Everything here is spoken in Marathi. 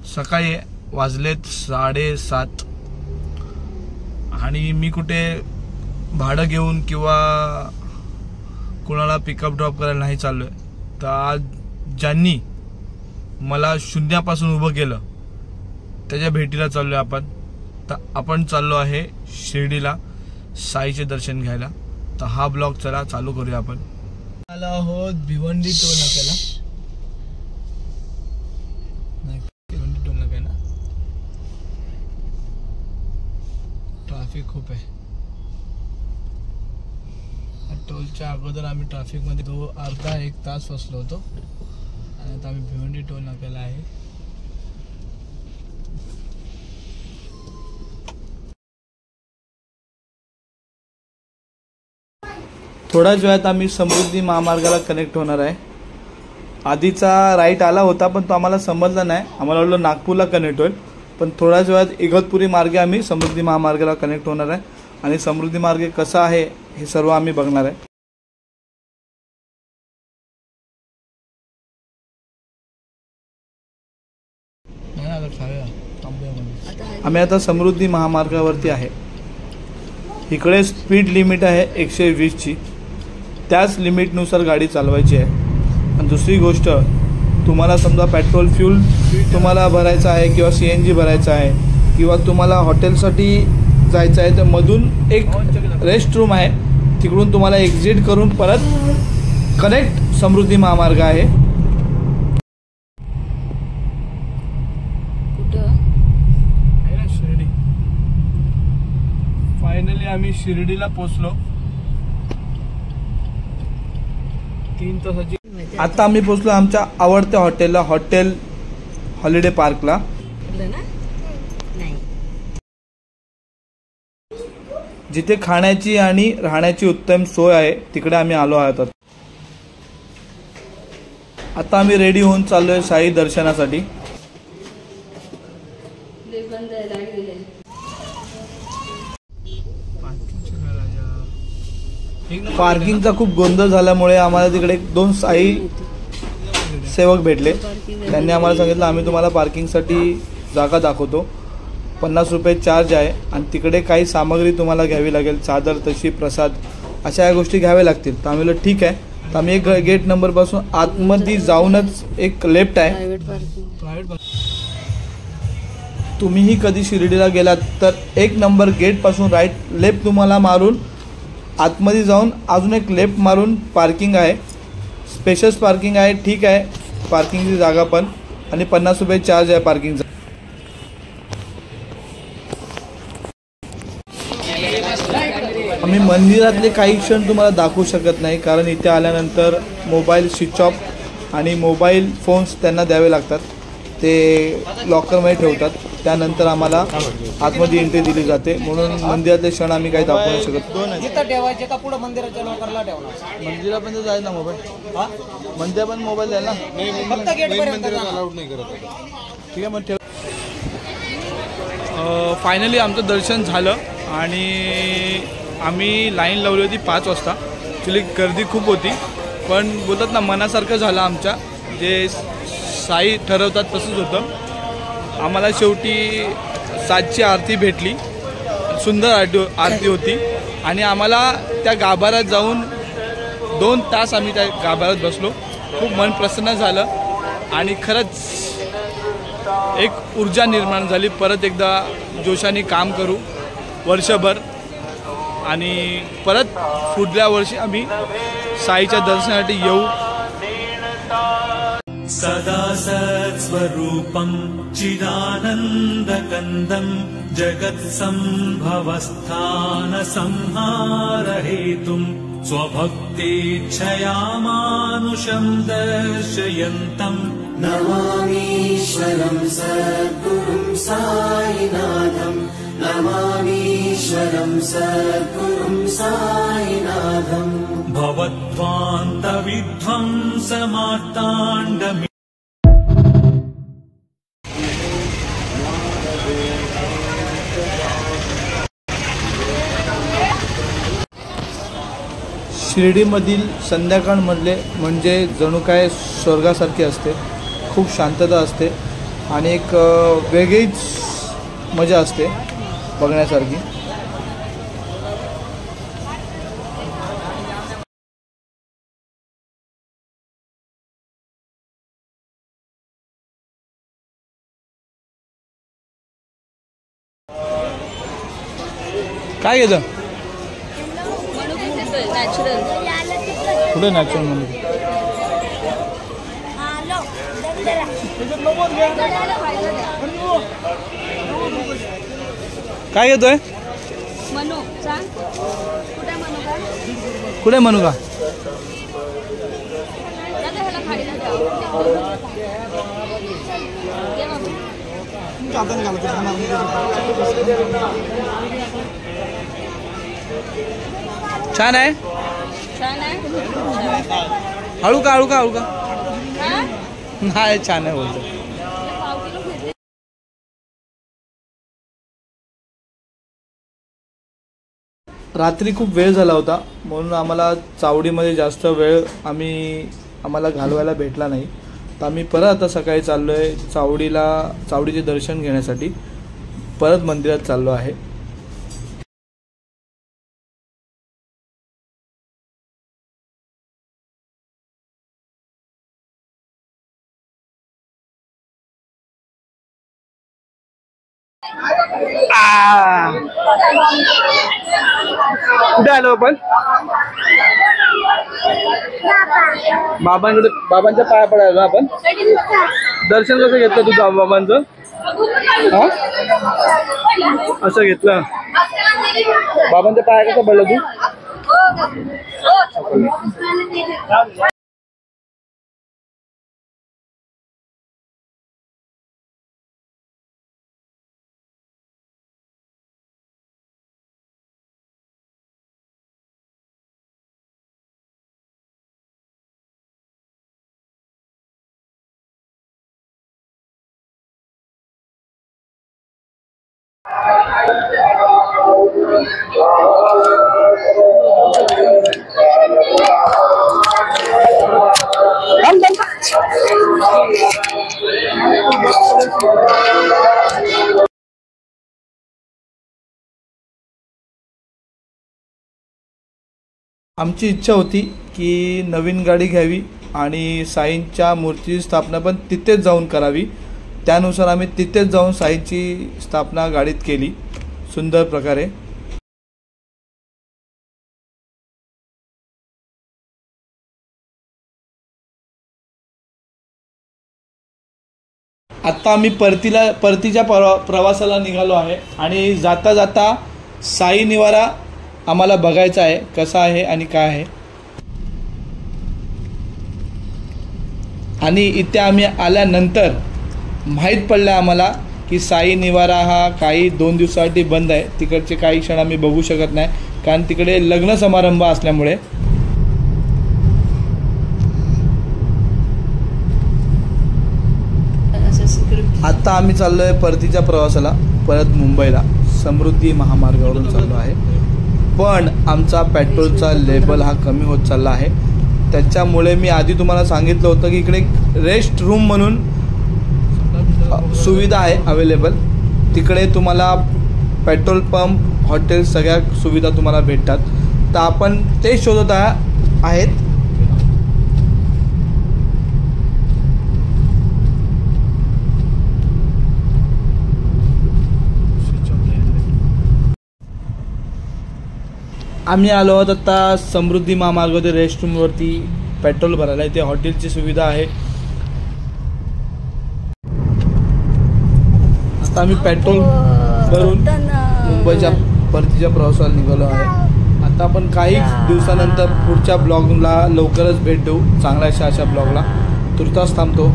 सकाळी वाजलेत 7:30 आणि मी कुठे भाडं घेऊन किंवा कोणाला पिकअप ड्रॉप करायला नाही चाललोय। तर आज ज्यांनी मला शून्यापासून उभं केलं त्याच्या भेटीला चाललोय आपण। तर आपण चाललो आहे शिर्डीला साईचे दर्शन घ्यायला। तर हा ब्लॉग चला चालू करूया आपण। आलो आहोत भिवंडी टोल नाक्याला। भिवंडी टोल नाका ना, ट्रॅफिक खूप आहे। टोलच्या अगोदर आम्ही ट्रॅफिक मध्ये अर्धा एक तास फसलो होतो आणि आता आम्ही भिवंडी टोल नाक्याला आहे। थोड्याच वेळात आम्ही समृद्धी महामार्गाला कनेक्ट होणार आहे। आधीचा राईट आला होता पण तो आम्हाला समजला नाही, आम्हाला वाटलं नागपूरला कनेक्ट होईल, पण थोड्याच वेळात इगतपुरी मार्गे आम्ही समृद्धी महामार्गाला कनेक्ट होणार आहे आणि समृद्धी मार्ग कसा आहे हे सर्व आम्ही बघणार आहे। आम्ही आता समृद्धी महामार्गावरती आहे। इकडे स्पीड लिमिट आहे 120 ची, त्याच लिमिटनुसार गाडी चालवायची आहे। आणि दुसरी गोष्ट, तुम्हाला समजा पेट्रोल फ्यूल तुम्हाला भरायचं आहे किंवा CNG भरायचं आहे किंवा तुम्हाला हॉटेलसाठी जायचं आहे तर मधून एक रेस्ट रूम आहे, तिकडून तुम्हाला एक्झिट करून परत कनेक्ट समृद्धी महामार्ग आहे। शिर्डी फायनली आम्ही शिर्डीला पोहोचलो। 3 तासाची आता आम्ही पोहोचलो आमच्या आवडत्या हॉटेलला, हॉटेल हॉलिडे पार्कला। जिथे खाण्याची आणि राहण्याची उत्तम सोय आहे तिकडे आम्ही आलो आहोत। आता आम्ही रेडी होऊन चाललोय साई दर्शनासाठी। पार्किंगचा खूप गोंधळ झाल्यामुळे आम्हाला तिकडे 2 साई सेवक भेटले। त्यांनी आम्हाला सांगितलं आम्ही तुम्हाला पार्किंगसाठी जागा दाखवतो, 50 रुपये चार्ज आहे आणि तिकडे काही सामग्री तुम्हाला घ्यावी लागेल, चादर, तशी, प्रसाद, अशा या गोष्टी घ्याव्या लागतील। तर आम्ही ठीक आहे। तर आम्ही एक गेट नंबरपासून आतमध्ये जाऊनच एक लेफ्ट आहे। तुम्हीही कधी शिर्डीला गेलात तर 1 नंबर गेटपासून राईट लेफ्ट तुम्हाला मारून आतमध्ये जाऊन अजून एक लेफ्ट मारून पार्किंग आहे, स्पेशस पार्किंग आहे। ठीक आहे, पार्किंगची जागा पण आणि 50 रुपये चार्ज आहे पार्किंगचा। आम्ही मंदिरातले काही क्षण तुम्हाला दाखवू शकत नाही, कारण इथे आल्यानंतर मोबाईल स्विच ऑफ आणि मोबाईल फोन्स त्यांना द्यावे लागतात, ते लॉकरमध्ये ठेवतात। त्यानंतर आम्हाला आतमध्ये एंट्री दिली जाते, म्हणून मंदिरातले क्षण आम्ही काही दाखवू नाही शकत। जिथं ठेवायचे का पुढे मंदिराच्या लॉकरला ठेवणार? मंदिरापर्यंत जायचं ना मोबाईल, मंदिरापर्यंत मोबाईल द्यायला फक्त गेटपर्यंत अलाउड नाही करत। ठीक आहे, मग ठेव। फायनली आमचं दर्शन झालं आणि आम्ही लाईन लावली होती 5 वाजता। ॲक्च्युली गर्दी खूप होती, पण बोलतात ना मनासारखं झालं आमच्या, जे साई ठरवतात तसंच होतं। आम्हाला शेवटी 7ची आरती भेटली, सुंदर आरती होती आणि आम्हाला त्या गाभाऱ्यात जाऊन 2 तास आम्ही त्या गाभाऱ्यात बसलो। खूप मन प्रसन्न झालं आणि खरंच एक ऊर्जा निर्माण झाली। परत एकदा जोशाने काम करू वर्षभर आणि परत पुढल्या वर्षी आम्ही साईच्या दर्शनासाठी येऊ। सदा सत्स्वरूपं चिदानन्दकन्दं जगत्सम्भवस्थान संहारहेतुं स्वभक्तेच्छया मानुषं दर्शयन्तं नमामीश्वरं सद्गुरुं साईनाथं, नमामीश्वरं सद्गुरुं साईनाथं। भवध्वान्तविध्वंसमार्ताण्डमि शिर्डीमधील संध्याकाळमधले म्हणजे जणू काय स्वर्गासारखे असते। खूप शांतता असते आणि एक वेगळीच मजा असते बघण्यासारखी. काय घेतं कुठे नॅचरल म्हणून काय घेतोय मनू सांग कुठे म्हणू का छान आहे हळू का हळू का हळू का नाही छान आहे बोलतो. रात्री खूप वेळ झाला होता म्हणून आम्हाला चावडीमध्ये जास्त वेळ आम्हाला घालवायला भेटला नाही. तर आम्ही परत आता सकाळी चाललो आहे चावडीचे दर्शन घेण्यासाठी परत मंदिरात चाललो आहे. कुठे आलो आपण बाबांच्या पाया पडायला आपण. दर्शन कसं घेतलं तुझं बाबांचं हा असं घेतलं बाबांच्या पाया कसं पडलं तू. आमची इच्छा होती की नवीन गाडी घ्यावी आणि साईंच्या मूर्तीची स्थापना पण तिथेच जाऊन करावी. त्यानुसार आम्ही तिथेच जाऊन साईंची स्थापना गाडीत केली सुंदर प्रकारे. आत्ता आम्ही परतीच्या प्रवासाला निघालो आहे आणि जाता जाता साई निवारा आम्हाला बघायचा आहे कसा आहे आणि काय आहे. आणि इथे आम्ही आल्यानंतर माहीत पडलं आम्हाला की साई निवारा हा काही 2 दिवसासाठी बंद आहे. तिकडचे काही क्षण आम्ही बघू शकत नाही कारण तिकडे लग्न समारंभ असल्यामुळे. आत्ता आम्ही चाललो आहे परतीच्या प्रवासाला परत मुंबईला समृद्धी महामार्गावरून चाललो आहे. पण आमचा पेट्रोलचा लेबल हा कमी होत चालला आहे. त्याच्यामुळे मी आधी तुम्हाला सांगितलं होतं की इकडे रेस्ट रूम म्हणून सुविधा आहे अवेलेबल. तिकडे तुम्हाला पेट्रोल पंप हॉटेल सगळ्या सुविधा तुम्हाला भेटतात. तर आपण ते शोधत आहेत. आम्ही आलो आहोत आता समृद्धी महामार्गावरती रेस्ट रूमवरती पेट्रोल भरायला. इथे हॉटेलची सुविधा आहे. आता आम्ही पेट्रोल भरून मुंबईच्या परतीच्या प्रवासाला निघालो आहे. आता आपण काही दिवसानंतर पुढच्या ब्लॉगला लवकरच भेट देऊ चांगल्याशा अशा ब्लॉगला. तुर्तास थांबतो.